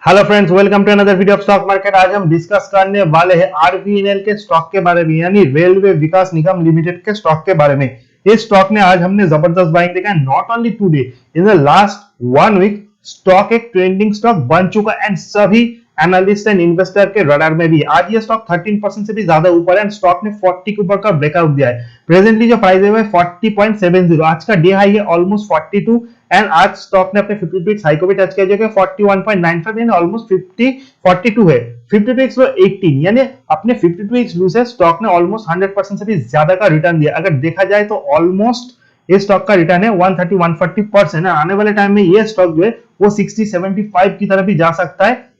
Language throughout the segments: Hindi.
Hello friends, welcome to another video of stock market. आज हम डिस्कस करने वाले हैं आरबीएनएल के स्टॉक के बारे में, यानी रेलवे विकास निगम लिमिटेड के स्टॉक के बारे में। इस स्टॉक ने आज हमने जबरदस्त बाइंग देखा है। Not only today, in the last 1 week stock एक ट्रेंडिंग स्टॉक बन चुका एंड सभी एनालिस्ट एंड इन्वेस्टर के रडार में भी। आज ये स्टॉक 13% से भी ज्यादा ऊपर है एंड स्टॉक ने 40 के ऊपर का ब्रेकआउट दिया है। प्रेजेंटली जो प्राइस है वो 40.70, आज का डे हाई है ऑलमोस्ट 42 एंड आज स्टॉक ने अपने 50 पिक्स हाई को भी टच किया जो कि 41.95 यानी ऑलमोस्ट 42 है। 50 पिक्स लो 18 यानी अपने 52 पिक्स लूज है। स्टॉक ने ऑलमोस्ट 100% से भी ज्यादा का रिटर्न दिया। अगर देखा जाए तो ऑलमोस्ट इस स्टॉक का रिटर्न है 130-140% है। आने वाले टाइम में ये स्टॉक जो है वो 60-75 की तरफ भी जा सकता है।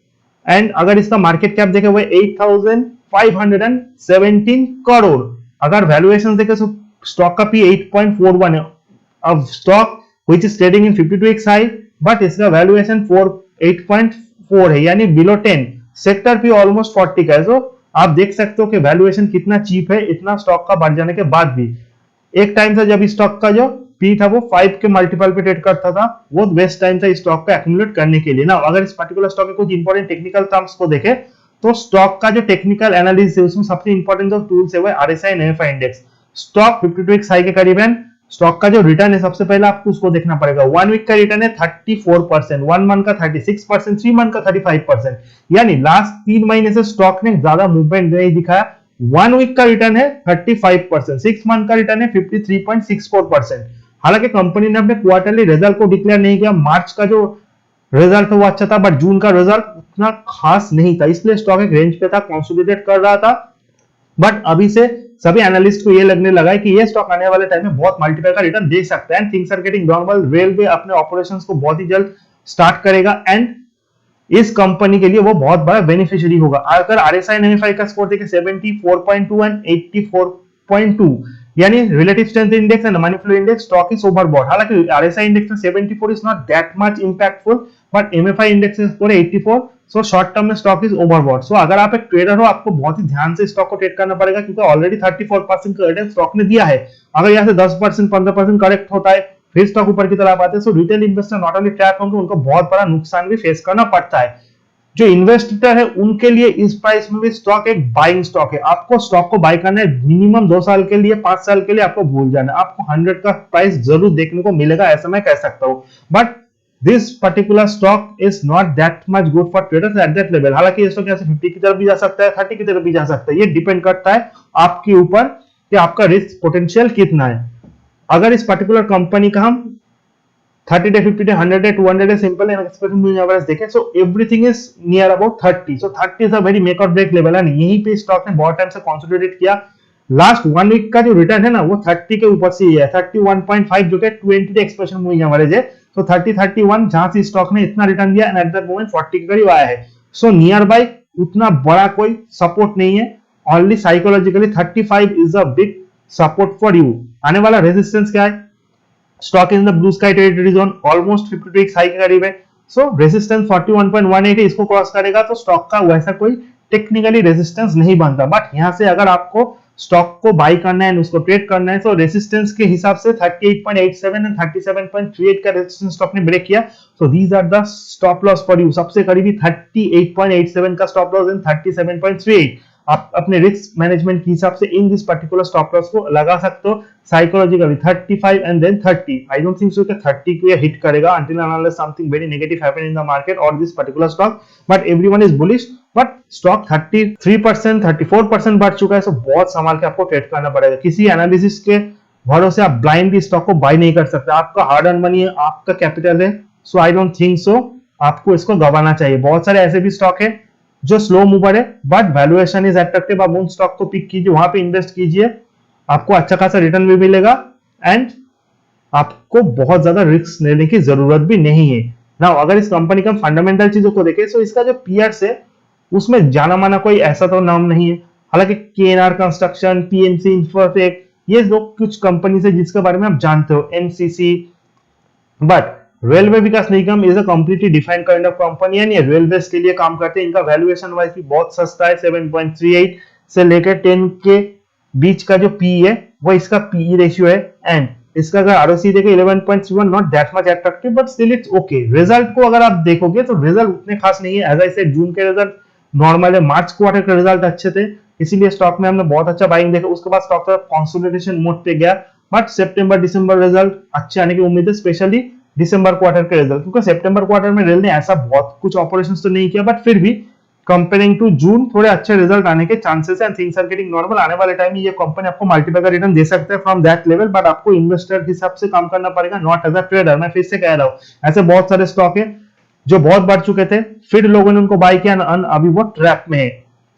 एंड अगर इसका मार्केट कैप देखे वो 8,517 करोड़। अगर वैल्यूएशन देखे तो स्टॉक का पी 8.41 है। अब stock which is trading in 52x high, but इसका वैल्यूएशन 8.4 है यानी बिलो 10। सेक्टर पे ऑलमोस्ट 40 का है। तो आप देख सकते हो कि वैल्यूएशन कितना चीप है इतना स्टॉक का बढ़ जाने के बाद भी। एक टाइम था जब इस स्टॉक का जो पी था वो 5 के मल्टीपल पे ट्रेड करता था, वो बेस्ट टाइम था इस स्टॉक का एक्यूमुलेट करने के लिए ना। अगर इस पर्टिकुलर स्टॉक के कुछ इंपॉर्टेंट टेक्निकल टर्म्स को देखें तो स्टॉक का जो टेक्निकल एनालिसिस है उसमें सबसे इंपॉर्टेंट जो टूल्स है वो RSI and MFI index. Stock 52x high के करीब है। स्टॉक का जो रिटर्न है सबसे पहले आपको उसको देखना पड़ेगा। 1 वीक का रिटर्न है 34%, 1 मंथ का 36%, 3 मंथ का 35%, यानी लास्ट 3 महीने से स्टॉक ने ज्यादा मूवमेंट नहीं दिखाया। 1 वीक का रिटर्न है 35%, 6 मंथ का रिटर्न है 53.64%। हालांकि कंपनी ने अपने क्वार्टरली रिजल्ट को डिक्लेयर नहीं किया। मार्च का जो रिजल्ट वो अच्छा था बट जून का रिजल्ट उतना खास नहीं था, इसलिए स्टॉक एक रेंज पे था, कंसोलिडेट कर रहा था। बट अभी से सभी एनालिस्ट को ये लगने लगा है कि ये स्टॉक आने वाले टाइम में बहुत मल्टीपल का रिटर्न दे सकता है and things are getting normal. Railway अपने ऑपरेशंस को बहुत ही जल्द स्टार्ट करेगा एंड इस कंपनी के लिए वो बहुत बड़ा बेनिफिशियरी होगा। अगर आरएसआई एंड एमएफआई का स्कोर देखें 74.2 एंड 84.2 यानी relative strength index and money flow index, stock is overbought. हालांकि आरएसआई इंडेक्स में 74 is not that much impactful but MFI index score 84, so short term में स्टॉक इज ओवरबॉट। सो अगर आप एक ट्रेडर हो आपको बहुत ही ध्यान से स्टॉक को ट्रेड करना पड़ेगा क्योंकि ऑलरेडी 34% का रिटर्न स्टॉक ने दिया है। अगर यहाँ से 10% 15% करेक्ट होता है फिर स्टॉक ऊपर की तरफ आते हैं, so retail investor not only trap होंगे, उनको बहुत बड़ा नुकसान भी फेस करना पड़ता है। जो इन्वेस्टर है उनके लिए इस प्राइस में भी स्टॉक एक बाइंग स्टॉक है। आपको स्टॉक को बाय करना है मिनिमम 2 साल के लिए, 5 साल के लिए आपको भूल जाना है। आपको 100 का प्राइस जरूर देखने को मिलेगा, ऐसा मैं कह सकता हूं। But this particular stock is not that much good for traders at that level. हालांकि ये स्टॉक यहाँ से 50 की तरफ भी जा सकता है, 30 की तरफ भी जा सकता है। ये डिपेंड करता है आपके ऊपर कि आपका रिस्क पोटेंशियल कितना है। अगर इस पर्टिकुलर कंपनी का हम 30 day, 50 day, 100 day, 200 day simple and expected moving average देखें, so everything is near about 30। So 30 is a very make और ब्रेक लेवल एंड यहीं पे स्टॉक ने बहुत टाइम से कंसोलिडेट किया। लास्ट 1 वीक का जो रिटर्न है ना वो 30 के ऊपर से ही है, 31.5 जो कि 20 डे एक्सपेक्टेड मूविंग एवरेज है। तो 30-31 जहां से स्टॉक ने इतना रिटर्न दिया एंड एट दैट मोमेंट 40 के करीब आया है। सो नियर बाय उतना बड़ा कोई सपोर्ट नहीं है, only psychologically 35 is a big support for you. आने वाला रेजिस्टेंस क्या है? Stock in the blue sky territory zone almost 52x high के करीब है। सो रेजिस्टेंस 41.18 है, इसको क्रॉस करेगा तो स्टॉक का वैसा कोई टेक्निकली रेजिस्टेंस नहीं बनता। बट यहां से अगर आपको स्टॉक को बाई करना है उसको ट्रेड करना है तो रेजिस्टेंस के हिसाब से 38.87 एंड 37.38 का रेजिस्टेंस स्टॉक ने ब्रेक किया। So these are the stop loss for you. सबसे करीबी 38.87 का स्टॉप लॉस एंड 37.38। आप अपने रिस्क मैनेजमेंट के हिसाब से in this particular stop loss को लगा सकते हो। Psychologically 35 and then 30। I don't think so कि 30 को ये हिट करेगा until and unless something very negative happen in the market or this particular stock, but everyone is bullish। But stock 33% 34% बढ़ चुका है, सो बहुत संभाल के आपको ट्रेड करना पड़ेगा। किसी एनालिसिस के भरोसे आप ब्लाइंडली स्टॉक को बाय नहीं कर सकते। आपका हार्ड अर्न मनी है, आपका कैपिटल है, सो आई डोंट थिंक सो आपको इसको गंवाना चाहिए। बहुत सारे ऐसे भी स्टॉक है जो स्लो मूवर है बट वैल्यूएशन इज अट्रैक्टिव। आप उन स्टॉक को पिक कीजिए, वहां पे इन्वेस्ट कीजिए, आपको अच्छा खासा रिटर्न भी मिलेगा एंड आपको बहुत ज्यादा रिस्क लेने की जरूरत भी नहीं है ना। अगर इस कंपनी का फंडामेंटल चीजों को देखें तो इसका जो पीयर्स है उसमें जाना माना कोई ऐसा तो नाम नहीं है। हालांकि केएनआर कंस्ट्रक्शन, पीएनसी इंफ्राटेक, ये लोग कुछ कंपनी है जिसके बारे में आप जानते हो, NCC. But railway Vikas Nigam is a completely defined kind of company and ये रेलवेज के लिए काम करते हैं। इनका वैल्यूएशन वाइज भी बहुत सस्ता है, 7.38 से लेकर 10 के बीच का जो पी है वो इसका पीई रेशियो है एंड इसका अगर आरओसी देखे 11.31, not that much attractive but still it's okay. Result को अगर आप देखोगे तो रिजल्ट उतने खास नहीं है। एज आई सेड, जून के रिजल्ट नॉर्मल है, मार्च क्वार्टर के रिजल्ट अच्छे थे, इसीलिए स्टॉक में हमने बहुत अच्छा बाइंग देखा। उसके बाद स्टॉक का कंसोलिडेशन मोड पे गया, बट सितंबर दिसंबर रिजल्ट अच्छे आने की उम्मीद है, स्पेशली दिसंबर क्वार्टर के रिजल्ट, क्योंकि सितंबर क्वार्टर में रेल ने ऐसा बहुत कुछ ऑपरेशंस तो नहीं किया, बट फिर भी कंपेयरिंग टू जून थोड़े अच्छे रिजल्ट आने के चांसेस है। Things are getting normal. आने वाले टाइम में ये कंपनी आपको मल्टीपल का रिटर्न दे सकते हैं फ्रॉम दैट लेवल, बट आपको इन्वेस्टर के हिसाब से काम करना पड़ेगा, नॉट एज अ ट्रेडर। मैं फिर से कह रहा हूं, ऐसे बहुत सारे स्टॉक है जो बहुत बढ़ चुके थे, फिर लोगों ने उनको बाय किया, अभी वो ट्रैप में है।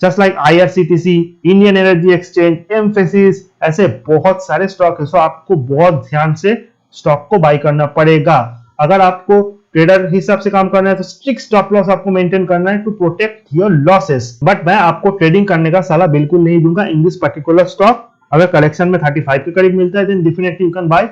Just like IRCTC, Indian energy exchange, emphasis, ऐसे बहुत सारे स्टॉक है। सो आपको बहुत ध्यान से स्टॉक को बाय करना पड़ेगा। अगर आपको ट्रेडर हिसाब से काम करना है तो स्ट्रिक्ट स्टॉप लॉस आपको मेंटेन करना है to protect your losses. But मैं आपको ट्रेडिंग करने का सलाह बिल्कुल नहीं दूंगा इन दिस पर्टिकुलर स्टॉक। अगर कलेक्शन में 35 के करीब मिलता है then definitely you can buy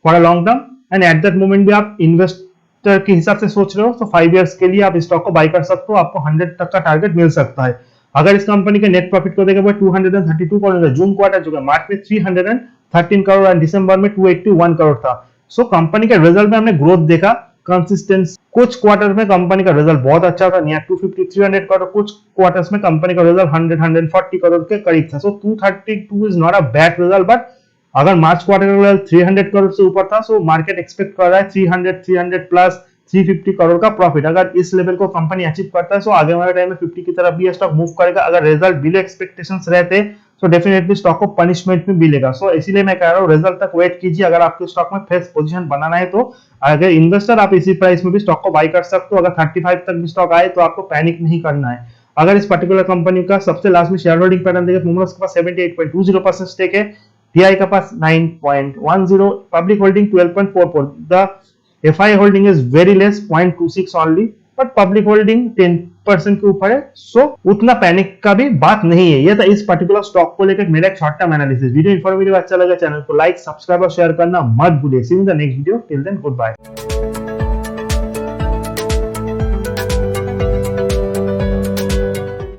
for a long term, and at that moment भी आप इन्वेस्टर के हिसाब से सोच रहे हो तो 5 इयर्स के लिए आप स्टॉक को बाय कर सकते हो, आपको 100 तक का टारगेट मिल सकता है। अगर इस कंपनी के नेट प्रॉफिट को देखें 232 करोड़ था जून क्वार्टर, जो मार्च में 313 करोड़ और दिसंबर में 281 करोड़ था। सो कंपनी के रिजल्ट में हमने ग्रोथ देखा, कंसिस्टेंस। कुछ क्वार्टर में कंपनी का रिजल्ट बहुत अच्छा था, नियर 250-300 करोड़, कुछ क्वार्टर्स में कंपनी का रिजल्ट 100-140 करोड़ के करीब था। सो 232 is not a bad result, but अगर मार्च क्वार्टर का रिजल्ट 300 करोड़ से ऊपर था, सो मार्केट एक्सपेक्ट कर रहा है 300 प्लस 350 करोड़ का प्रॉफिट। अगर इस लेवल को कंपनी अचीव करता है, सो आगे वाले टाइम में 50 की तरफ भी स्टॉक मूव करेगा। अगर रिजल्ट बिलो एक्सपेक्टेशंस रहते तो डेफिनेटली स्टॉक को पनिशमेंट भी मिलेगा। सो इसीलिए मैं कह रहा हूँ रिजल्ट तक वेट कीजिए। अगर आपके स्टॉक में फ्रेश पोजीशन बनाना है तो अगर इन्वेस्टर आप इसी प्राइस में भी स्टॉक को बाय कर सकते हो। अगर 35 तक भी स्टॉक आए तो आपको पैनिक नहीं करना है। अगर इस पर्टिकुलर कंपनी का सबसे लास्ट में शेयर होल्डिंग पैटर्न देखें, मोमोस के पास 78.20% स्टेक है, टीआई का पास 9.10, public holding 12.44, the FI holding is very less 0.26 only, but public holding 10% के ऊपर है। सो उतना पैनिक का भी बात नहीं है। ये था इस पर्टिकुलर स्टॉक को लेकर मेरा एक short term analysis. Video informative अच्छा लगा, चैनल को लाइक, सब्सक्राइब और शेयर करना मत भूलिए। See you in the next video, till then good bye.